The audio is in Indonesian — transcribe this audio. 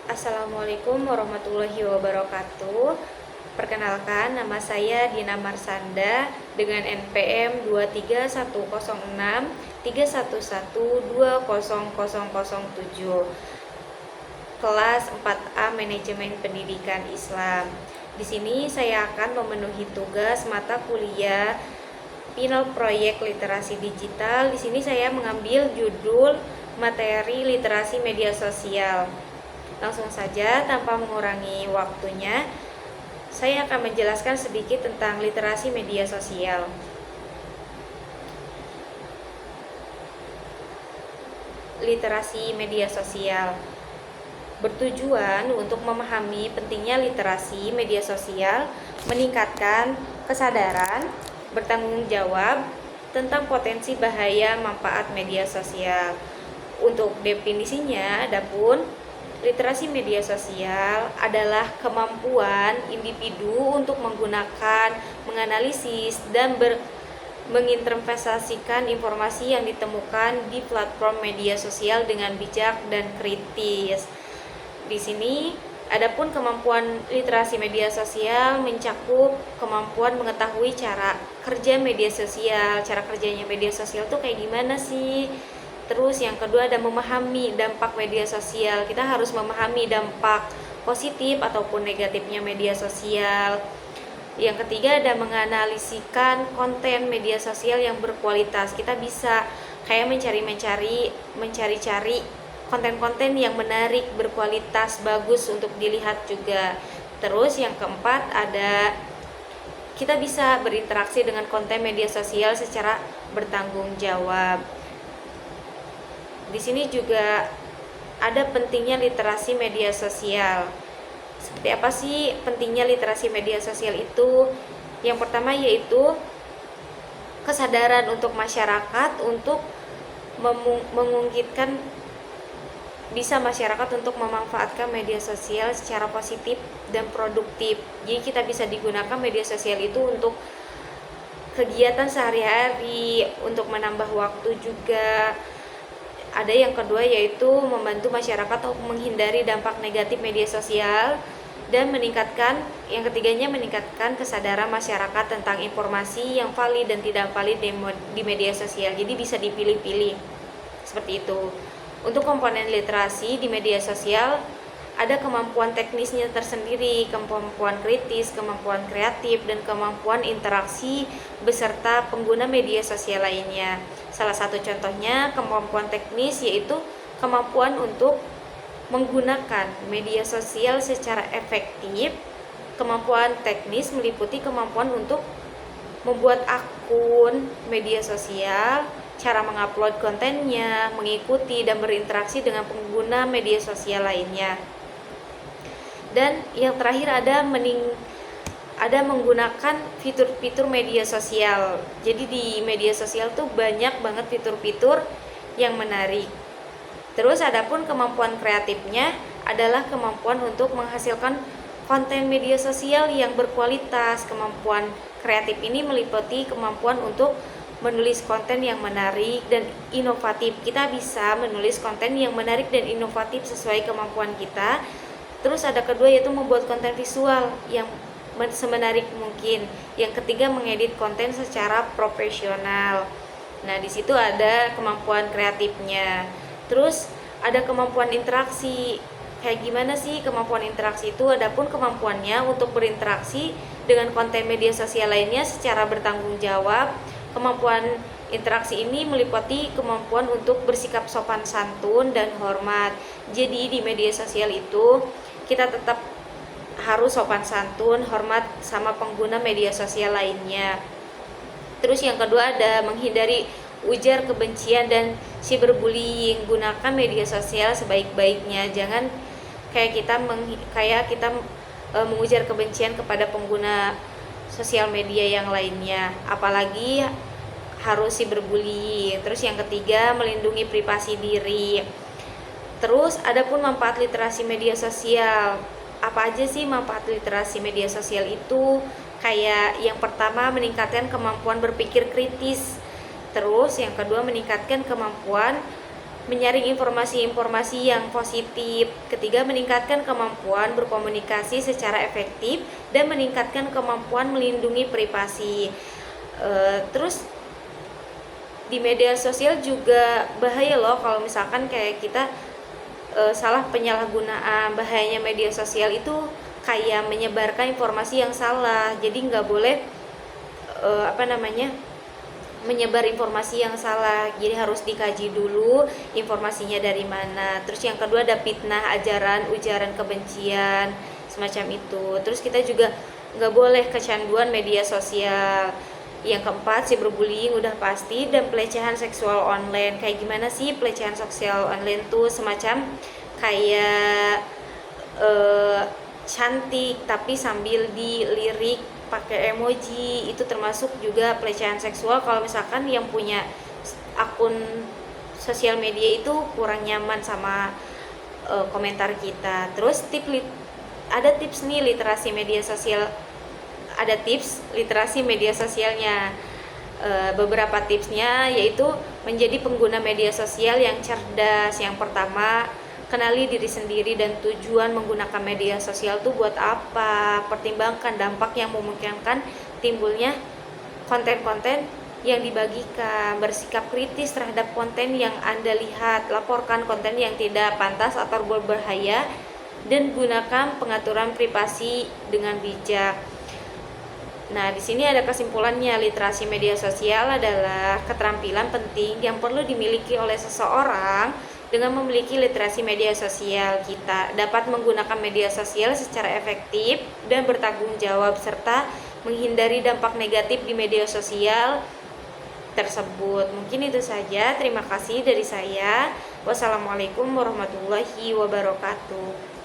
Assalamualaikum warahmatullahi wabarakatuh. Perkenalkan, nama saya Dina Marsanda dengan NPM 2310631120007, kelas 4A Manajemen Pendidikan Islam. Di sini saya akan memenuhi tugas mata kuliah Final Proyek Literasi Digital. Di sini saya mengambil judul materi literasi media sosial. Langsung saja tanpa mengurangi waktunya, saya akan menjelaskan sedikit tentang literasi media sosial. Literasi media sosial bertujuan untuk memahami pentingnya literasi media sosial, meningkatkan kesadaran, bertanggung jawab tentang potensi bahaya manfaat media sosial. Untuk definisinya, adapun literasi media sosial adalah kemampuan individu untuk menggunakan, menganalisis, dan menginterpretasikan informasi yang ditemukan di platform media sosial dengan bijak dan kritis. Di sini, adapun kemampuan literasi media sosial mencakup kemampuan mengetahui cara kerja media sosial. Cara kerjanya media sosial tuh kayak gimana sih? Terus yang kedua ada memahami dampak media sosial. Kita harus memahami dampak positif ataupun negatifnya media sosial. Yang ketiga ada menganalisikan konten media sosial yang berkualitas. Kita bisa kayak mencari-cari konten-konten yang menarik, berkualitas, bagus untuk dilihat juga. Terus yang keempat ada kita bisa berinteraksi dengan konten media sosial secara bertanggung jawab. Di sini juga ada pentingnya literasi media sosial. Seperti apa sih pentingnya literasi media sosial itu? Yang pertama yaitu kesadaran untuk masyarakat untuk mengungkitkan masyarakat untuk memanfaatkan media sosial secara positif dan produktif. Jadi kita bisa digunakan media sosial itu untuk kegiatan sehari-hari, untuk menambah waktu juga. Ada yang kedua yaitu membantu masyarakat untuk menghindari dampak negatif media sosial dan yang ketiganya meningkatkan kesadaran masyarakat tentang informasi yang valid dan tidak valid di media sosial. Jadi bisa dipilih-pilih seperti itu. Untuk komponen literasi di media sosial ada kemampuan teknisnya tersendiri, kemampuan kritis, kemampuan kreatif, dan kemampuan interaksi beserta pengguna media sosial lainnya. Salah satu contohnya kemampuan teknis yaitu kemampuan untuk menggunakan media sosial secara efektif. Kemampuan teknis meliputi kemampuan untuk membuat akun media sosial, cara mengupload kontennya, mengikuti dan berinteraksi dengan pengguna media sosial lainnya. Dan yang terakhir ada menggunakan fitur-fitur media sosial. Jadi di media sosial tuh banyak banget fitur-fitur yang menarik. Terus adapun kemampuan kreatifnya adalah kemampuan untuk menghasilkan konten media sosial yang berkualitas. Kemampuan kreatif ini meliputi kemampuan untuk menulis konten yang menarik dan inovatif. Kita bisa menulis konten yang menarik dan inovatif sesuai kemampuan kita. Terus ada kedua yaitu membuat konten visual yang semenarik mungkin. Yang ketiga mengedit konten secara profesional. Nah, di situ ada kemampuan kreatifnya. Terus ada kemampuan interaksi. Kayak gimana sih kemampuan interaksi itu? Adapun kemampuannya untuk berinteraksi dengan konten media sosial lainnya secara bertanggung jawab. Kemampuan interaksi ini meliputi kemampuan untuk bersikap sopan santun dan hormat. Jadi di media sosial itu kita tetap harus sopan santun, hormat sama pengguna media sosial lainnya. Terus yang kedua ada menghindari ujar kebencian dan cyberbullying. Gunakan media sosial sebaik-baiknya. Jangan kita mengujar kebencian kepada pengguna sosial media yang lainnya, apalagi harus cyberbullying. Terus yang ketiga melindungi privasi diri. Terus adapun manfaat literasi media sosial. Apa aja sih manfaat literasi media sosial itu? Kayak yang pertama meningkatkan kemampuan berpikir kritis. Terus yang kedua meningkatkan kemampuan menyaring informasi-informasi yang positif. Ketiga, meningkatkan kemampuan berkomunikasi secara efektif dan meningkatkan kemampuan melindungi privasi. Terus di media sosial juga bahaya loh kalau misalkan kayak kita salah penyalahgunaan. Bahayanya media sosial itu kayak menyebarkan informasi yang salah. Jadi nggak boleh menyebar informasi yang salah. Jadi harus dikaji dulu informasinya dari mana. Terus yang kedua ada fitnah, ujaran kebencian, semacam itu. Terus kita juga nggak boleh kecanduan media sosial. Yang keempat, cyberbullying udah pasti, dan pelecehan seksual online. Kayak gimana sih pelecehan seksual online tuh? Semacam kayak cantik tapi sambil dilirik pakai emoji, itu termasuk juga pelecehan seksual kalau misalkan yang punya akun sosial media itu kurang nyaman sama komentar kita. Terus ada tips nih literasi media sosial, ada tips literasi media sosialnya. Beberapa tipsnya yaitu menjadi pengguna media sosial yang cerdas. Yang pertama, kenali diri sendiri dan tujuan menggunakan media sosial itu buat apa. Pertimbangkan dampak yang memungkinkan timbulnya konten-konten yang dibagikan. Bersikap kritis terhadap konten yang Anda lihat. Laporkan konten yang tidak pantas atau berbahaya, dan gunakan pengaturan privasi dengan bijak. Nah, di sini ada kesimpulannya. Literasi media sosial adalah keterampilan penting yang perlu dimiliki oleh seseorang. Dengan memiliki literasi media sosial, kita dapat menggunakan media sosial secara efektif dan bertanggung jawab, serta menghindari dampak negatif di media sosial tersebut. Mungkin itu saja. Terima kasih dari saya. Wassalamualaikum warahmatullahi wabarakatuh.